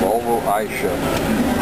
Volvo I Shift.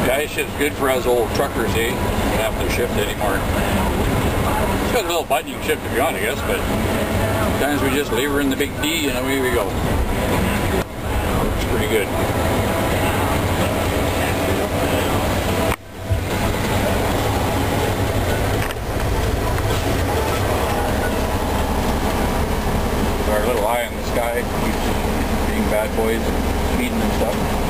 I Shift's good for us old truckers, eh? Don't have to shift anymore. It's got a little button you can shift if you want, I guess, but sometimes we just leave her in the big D and away we go. Works pretty good. Our little eye in the sky keeps being bad boys and speeding and stuff.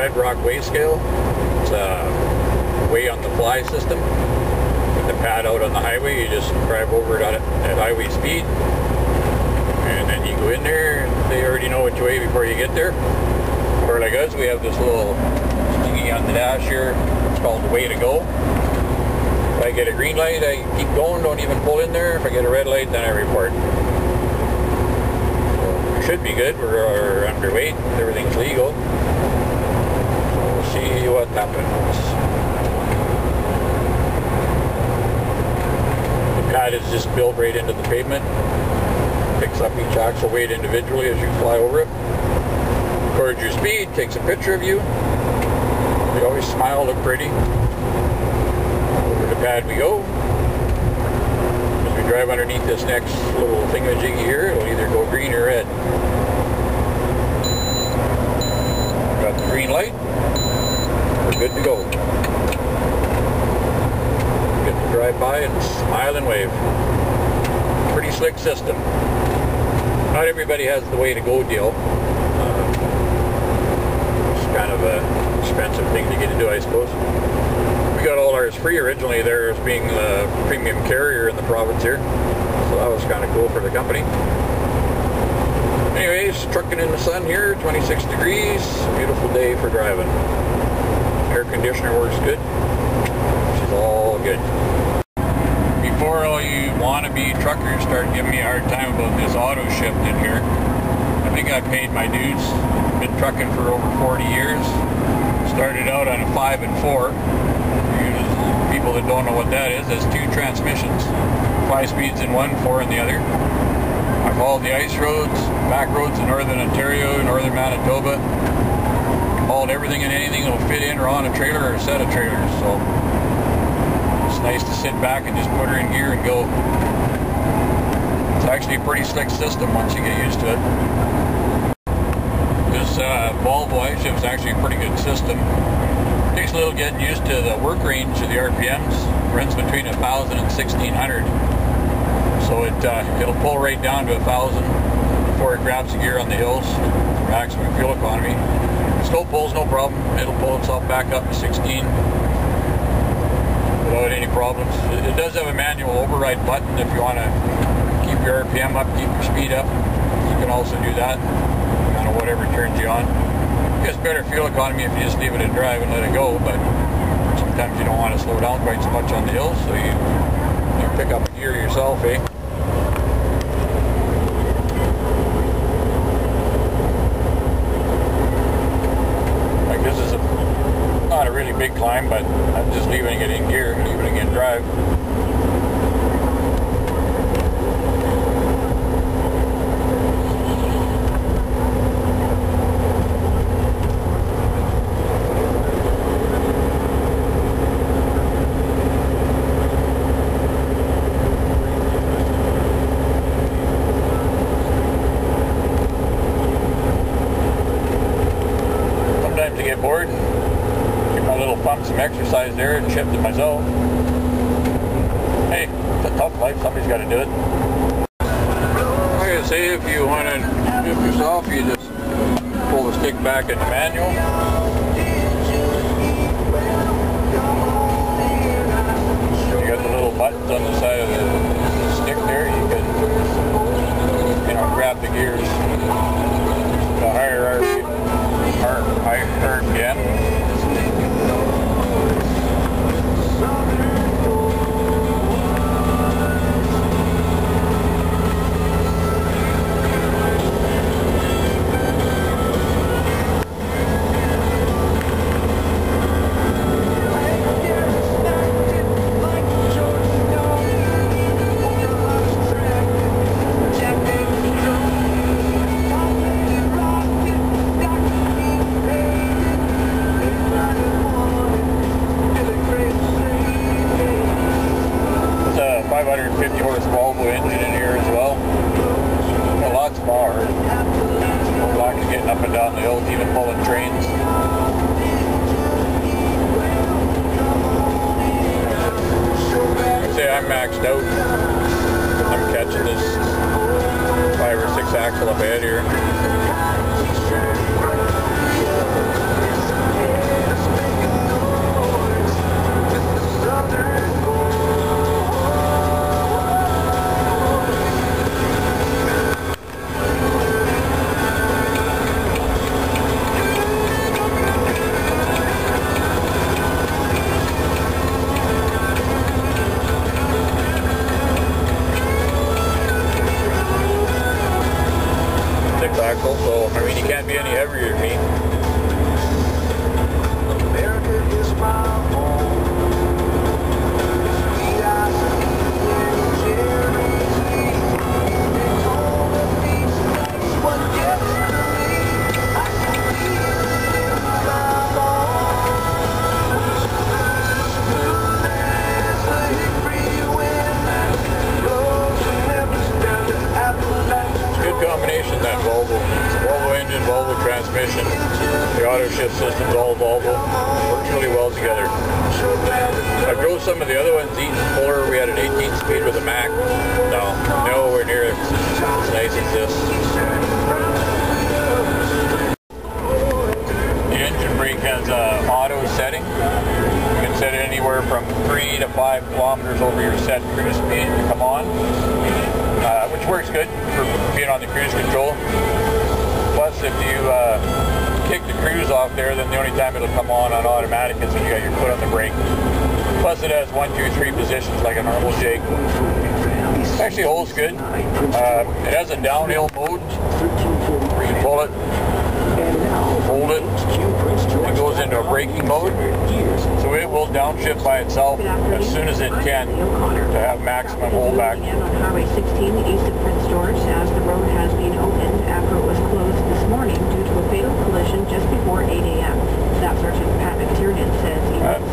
red rock weigh scale. It's a weigh on the fly system. With the pad out on the highway, you just drive over it at highway speed. And then you go in there, and they already know which way before you get there. Or like us, we have this little thingy on the dash here. It's called the way to go. If I get a green light, I keep going, don't even pull in there. If I get a red light, then I report. So we should be good. We're underweight. Everything's legal. We'll see what happens. The pad is just built right into the pavement. Picks up each axle weight individually as you fly over it. Records your speed, takes a picture of you. We always smile, look pretty. Over the pad we go. As we drive underneath this next little thingamajiggy here, it'll either go green or red. Got the green light. We're good to go. Get to drive by and smile and wave. Pretty slick system. Not everybody has the way to go deal. It's kind of an expensive thing to get into, I suppose. We got all ours free originally there as being the premium carrier in the province here. So that was kind of cool for the company. Anyways, trucking in the sun here, 26 degrees. Beautiful day for driving. Air conditioner works good. She's all good. Before all you wannabe truckers start giving me a hard time about this auto shift in here, I think I paid my dues. Been trucking for over 40 years. Started out on a 5 and 4. People that don't know what that is, that's 2 transmissions. 5 speeds in one, 4 in the other. I've hauled the ice roads, back roads in northern Ontario, northern Manitoba. Hauled everything and anything that will fit in or on a trailer or a set of trailers. So it's nice to sit back and just put her in gear and go. It's actually a pretty slick system once you get used to it. This Volvo I Shift is actually a pretty good system. Takes a little getting used to the work range of the RPMs. Runs between 1,000 and 1,600. So it'll pull right down to 1,000 before it grabs the gear on the hills. Maximum fuel economy. Slow pulls, no problem. It'll pull itself back up to 16 without any problems. It does have a manual override button if you want to keep your RPM up, keep your speed up. You can also do that. Kind of whatever turns you on. Gets better fuel economy if you just leave it in drive and let it go, but sometimes you don't want to slow down quite so much on the hills, so you pick up a gear yourself, eh? Like this is not a really big climb, but I'm just leaving it in gear, leaving it in drive. To get bored and give my little pump some exercise there and shift it myself. Hey, it's a tough life, somebody's got to do it. Like I say, if you want to shift yourself, you just pull the stick back in the manual. You got the little buttons on the side of the stick there. You can, grab the gears. The higher RPM. Volvo engine in here as well. Lots of power. No lack of getting up and down the hills, even pulling trains. I'd say I'm maxed out. I'm catching this 5 or 6 axle up ahead here. vehicle, so I mean, you can't be any heavier than me. America is my home. We are the cherries. They told me that's what gets to me. I can feel it in my bones. Smooth as a hickory wind that blows from Memphis down to Appalachia. Good combination, that Volvo. Volvo engine, Volvo transmission. The auto shift system's all Volvo. Works really well together. I drove some of the other ones, Eaton Fuller. We had an 18 speed with a Mac. No, nowhere near as nice as this. The engine brake has an auto setting. You can set it anywhere from 3 to 5 kilometers over your set cruise speed to come on, which works good for being on the cruise control. Plus, if you kick the cruise off there, then the only time it'll come on automatic is when you got your foot on the brake. Plus, it has 1, 2, 3 positions like a normal shake. Actually holds good. It has a downhill mode where you pull it, hold it, it goes into a braking mode. So it will downshift by itself as soon as it can to have maximum holdback. On Highway 16 east of Prince George, as the road has been opened after it was closed this morning due to a fatal collision just before 8 a.m. Staff Sergeant Pat McTiernan says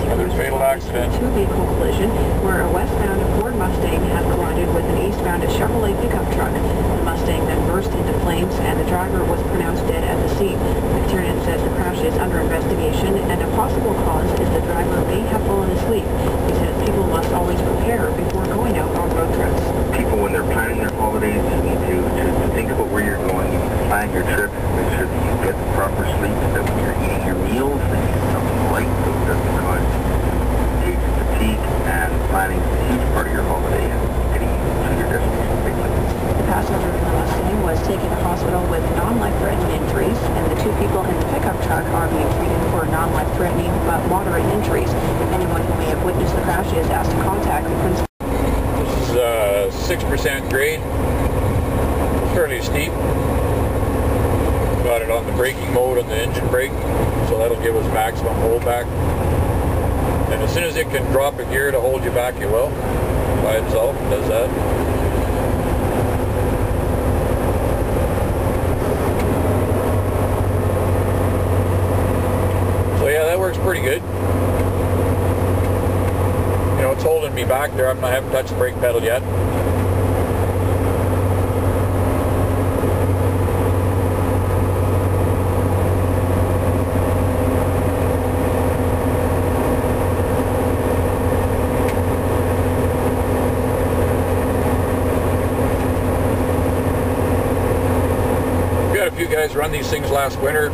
another fatal accident. Two-vehicle collision where a westbound Ford Mustang had collided with an eastbound Chevrolet pickup truck. The Mustang then burst into flames and the driver was pronounced dead at the scene. McTiernan says the crash is under investigation and a possible cause is the driver may have fallen asleep. He says people must always prepare before going out on road trips. People, when they're planning their holidays, need to think about where you're going. You need to plan your trip, make sure that you get the proper sleep, that when you're eating your meals, that you eat something light so it doesn't cause fatigue, and planning is a huge part of your holiday and getting to your destination quickly. The passenger in the Mustang was taken to hospital with non-life-threatening injuries, and the 2 people in the pickup truck are being treated for non-life-threatening but moderate injuries. Anyone who may have witnessed the crash is asked to contact the principal. This is 6% grade, fairly steep. Got it on the braking mode on the engine brake, so that'll give us maximum holdback. And as soon as it can drop a gear to hold you back, it will. By itself, it does that. So yeah, that works pretty good. You know, it's holding me back there. I haven't touched the brake pedal yet. You guys run these things last winter,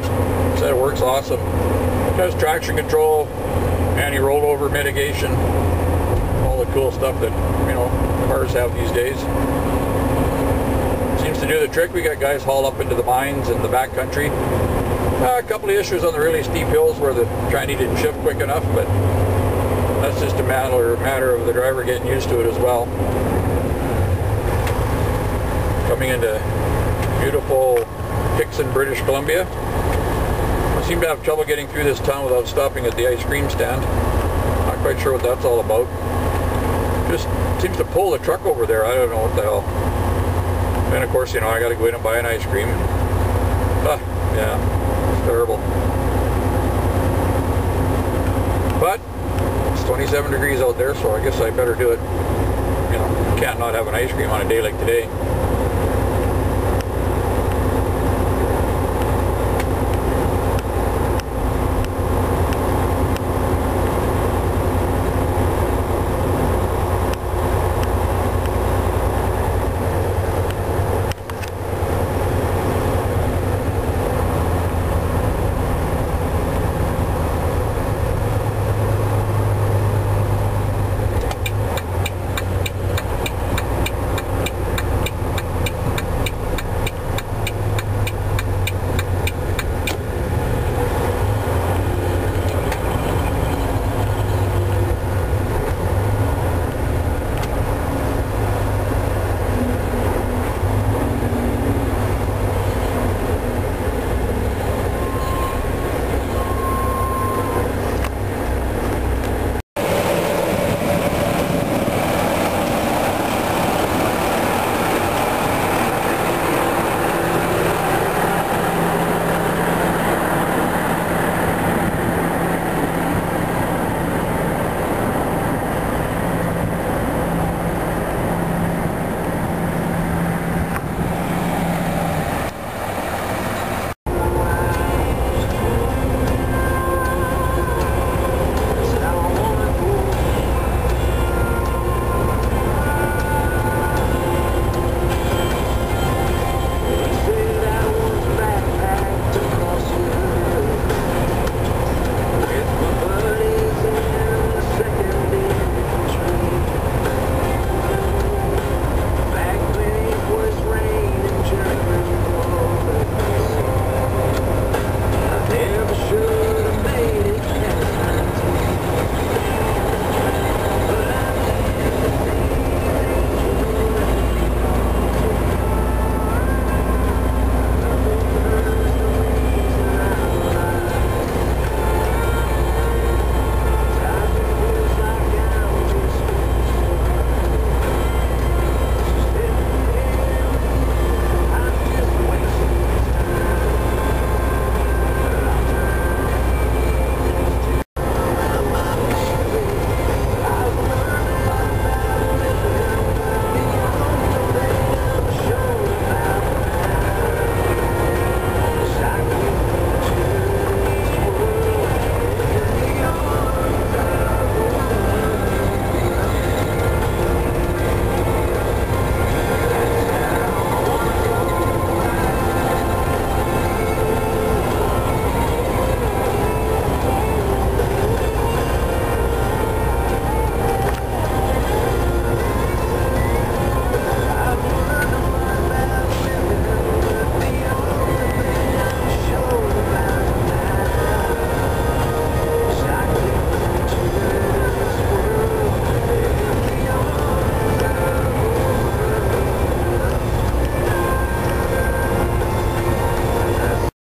said it works awesome. It has traction control, anti-rollover mitigation, all the cool stuff that, you know, cars have these days. Seems to do the trick. We got guys haul up into the mines and the back country. A couple of issues on the really steep hills where the tranny didn't shift quick enough, but that's just a matter of the driver getting used to it as well. Coming into beautiful Dixon, British Columbia. I seem to have trouble getting through this town without stopping at the ice cream stand. Not quite sure what that's all about. Just seems to pull the truck over there. I don't know what the hell. And of course, you know, I got to go in and buy an ice cream. Yeah, it's terrible. But it's 27 degrees out there, so I guess I better do it. You know, can't not have an ice cream on a day like today.